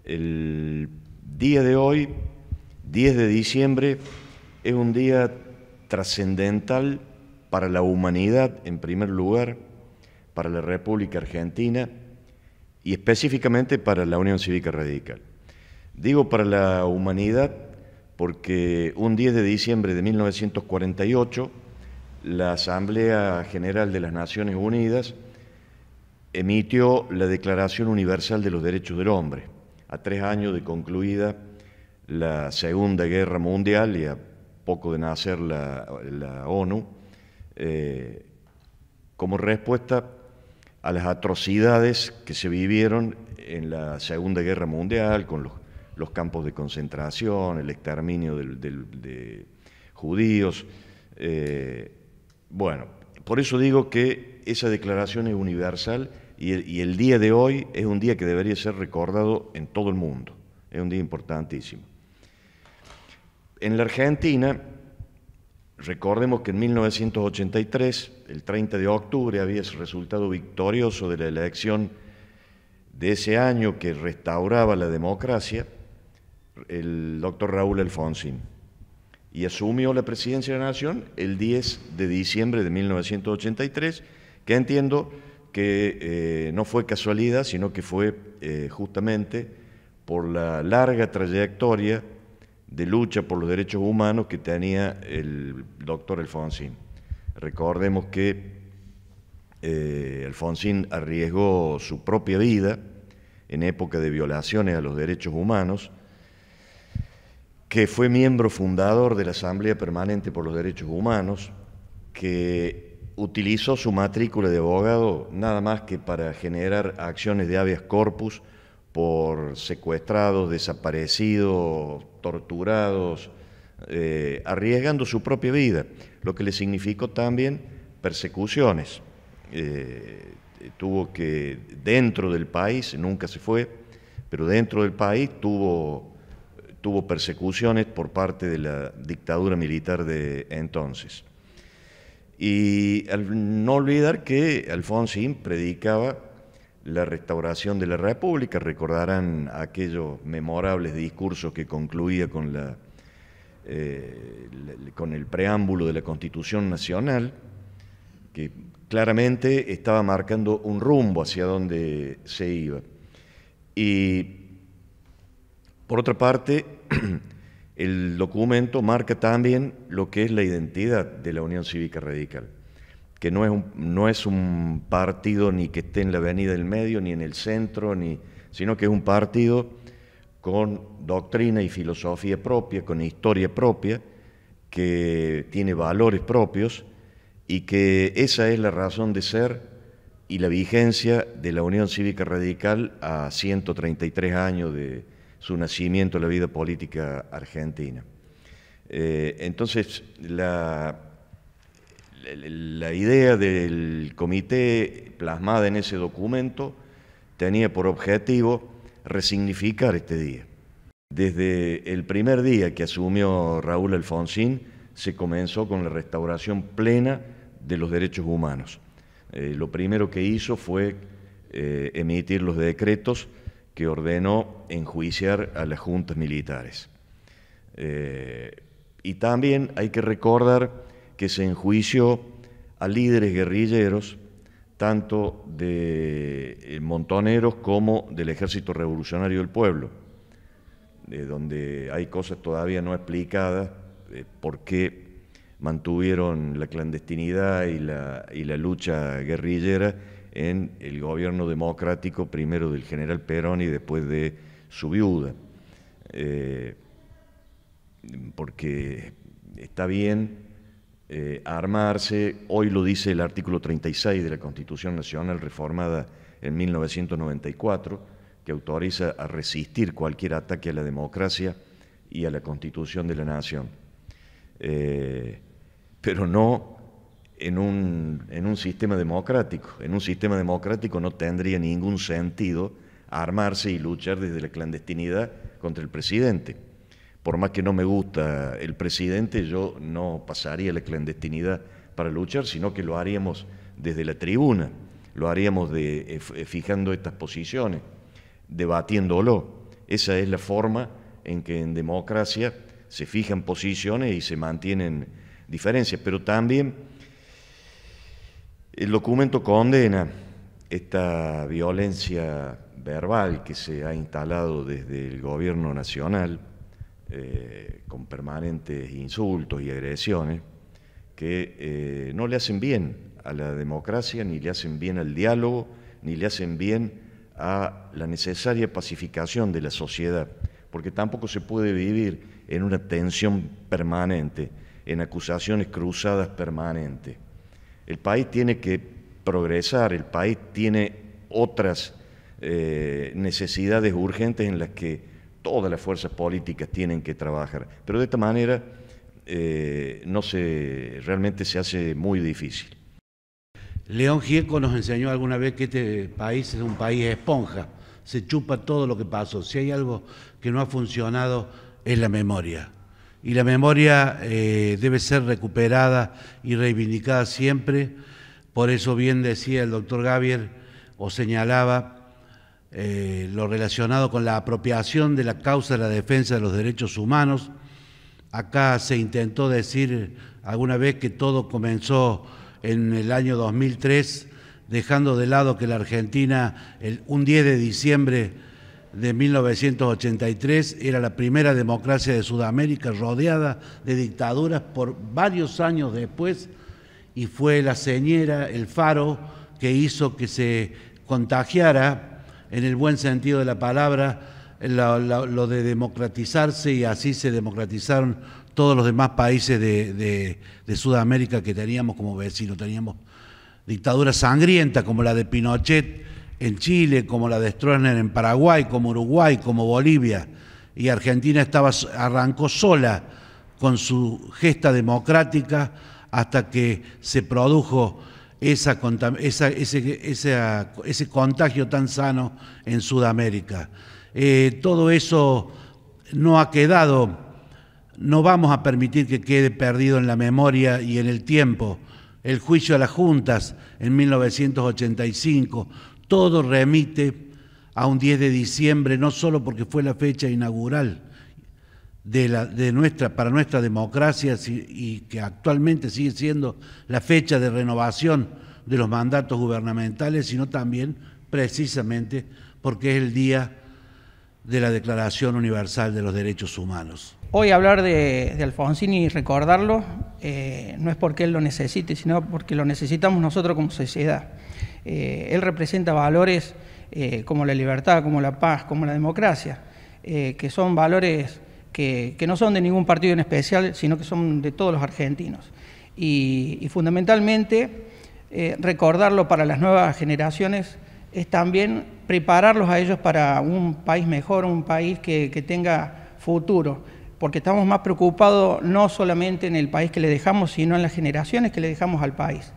El día de hoy, 10 de diciembre, es un día trascendental para la humanidad, en primer lugar, para la República Argentina y específicamente para la Unión Cívica Radical. Digo para la humanidad porque un 10 de diciembre de 1948, la Asamblea General de las Naciones Unidas emitió la Declaración Universal de los Derechos del Hombre, a 3 años de concluida la Segunda Guerra Mundial y a poco de nacer la ONU, como respuesta a las atrocidades que se vivieron en la Segunda Guerra Mundial, con los campos de concentración, el exterminio de judíos. Bueno, por eso digo que esa declaración es universal y el día de hoy es un día que debería ser recordado en todo el mundo. Es un día importantísimo. En la Argentina, recordemos que en 1983, el 30 de octubre, había resultado victorioso de la elección de ese año que restauraba la democracia, el doctor Raúl Alfonsín, y asumió la presidencia de la Nación el 10 de diciembre de 1983, que entiendo que no fue casualidad, sino que fue justamente por la larga trayectoria de lucha por los derechos humanos que tenía el doctor Alfonsín. Recordemos que Alfonsín arriesgó su propia vida en época de violaciones a los derechos humanos, que fue miembro fundador de la Asamblea Permanente por los Derechos Humanos, que utilizó su matrícula de abogado nada más que para generar acciones de habeas corpus por secuestrados, desaparecidos, torturados, arriesgando su propia vida, lo que le significó también persecuciones. Tuvo que, dentro del país, nunca se fue, pero dentro del país tuvo persecuciones por parte de la dictadura militar de entonces. Y no olvidar que Alfonsín predicaba la restauración de la República. Recordarán aquellos memorables discursos que concluía con el preámbulo de la Constitución Nacional, que claramente estaba marcando un rumbo hacia donde se iba. Y por otra parte, el documento marca también lo que es la identidad de la Unión Cívica Radical, que no es un partido ni que esté en la avenida del medio, ni en el centro, sino que es un partido con doctrina y filosofía propia, con historia propia, que tiene valores propios y que esa es la razón de ser y la vigencia de la Unión Cívica Radical a 133 años de su nacimiento en la vida política argentina. Entonces, la idea del comité plasmada en ese documento tenía por objetivo resignificar este día. Desde el primer día que asumió Raúl Alfonsín, se comenzó con la restauración plena de los derechos humanos. Lo primero que hizo fue emitir los decretos que ordenó enjuiciar a las juntas militares. Y también hay que recordar que se enjuició a líderes guerrilleros, tanto de montoneros como del Ejército Revolucionario del Pueblo, donde hay cosas todavía no explicadas, por qué mantuvieron la clandestinidad y la lucha guerrillera en el gobierno democrático, primero del general Perón y después de su viuda. Porque está bien armarse, hoy lo dice el artículo 36 de la Constitución Nacional reformada en 1994, que autoriza a resistir cualquier ataque a la democracia y a la Constitución de la Nación. Pero no en un sistema democrático. En un sistema democrático no tendría ningún sentido armarse y luchar desde la clandestinidad contra el presidente. Por más que no me gusta el presidente, yo no pasaría la clandestinidad para luchar, sino que lo haríamos desde la tribuna, lo haríamos fijando estas posiciones, debatiéndolo. Esa es la forma en que en democracia se fijan posiciones y se mantienen diferencias, pero también el documento condena esta violencia verbal que se ha instalado desde el gobierno nacional, con permanentes insultos y agresiones que no le hacen bien a la democracia, ni le hacen bien al diálogo, ni le hacen bien a la necesaria pacificación de la sociedad, porque tampoco se puede vivir en una tensión permanente, en acusaciones cruzadas permanentes. El país tiene que progresar, el país tiene otras necesidades urgentes en las que todas las fuerzas políticas tienen que trabajar, pero de esta manera realmente se hace muy difícil. León Gieco nos enseñó alguna vez que este país es un país esponja, se chupa todo lo que pasó. Si hay algo que no ha funcionado es la memoria. Y la memoria debe ser recuperada y reivindicada siempre. Por eso bien decía el doctor Gavier, o señalaba, lo relacionado con la apropiación de la causa de la defensa de los derechos humanos. Acá se intentó decir alguna vez que todo comenzó en el año 2003, dejando de lado que la Argentina, un 10 de diciembre de 1983, era la primera democracia de Sudamérica rodeada de dictaduras por varios años después, y fue la señera, el faro, que hizo que se contagiara, en el buen sentido de la palabra, lo de democratizarse, y así se democratizaron todos los demás países de Sudamérica que teníamos como vecinos. Teníamos dictaduras sangrientas como la de Pinochet en Chile, como la de Stroessner en Paraguay, como Uruguay, como Bolivia, y Argentina arrancó sola con su gesta democrática hasta que se produjo ese contagio tan sano en Sudamérica. Todo eso no ha quedado. No vamos a permitir que quede perdido en la memoria y en el tiempo. El juicio a las juntas en 1985, todo remite a un 10 de diciembre, no solo porque fue la fecha inaugural para nuestra democracia y que actualmente sigue siendo la fecha de renovación de los mandatos gubernamentales, sino también precisamente porque es el día de la Declaración Universal de los Derechos Humanos. Hoy hablar de Alfonsín y recordarlo no es porque él lo necesite, sino porque lo necesitamos nosotros como sociedad. Él representa valores como la libertad, como la paz, como la democracia, que son valores que no son de ningún partido en especial, sino que son de todos los argentinos. Y fundamentalmente recordarlo para las nuevas generaciones es también prepararlos a ellos para un país mejor, un país que tenga futuro, porque estamos más preocupados no solamente en el país que le dejamos, sino en las generaciones que le dejamos al país.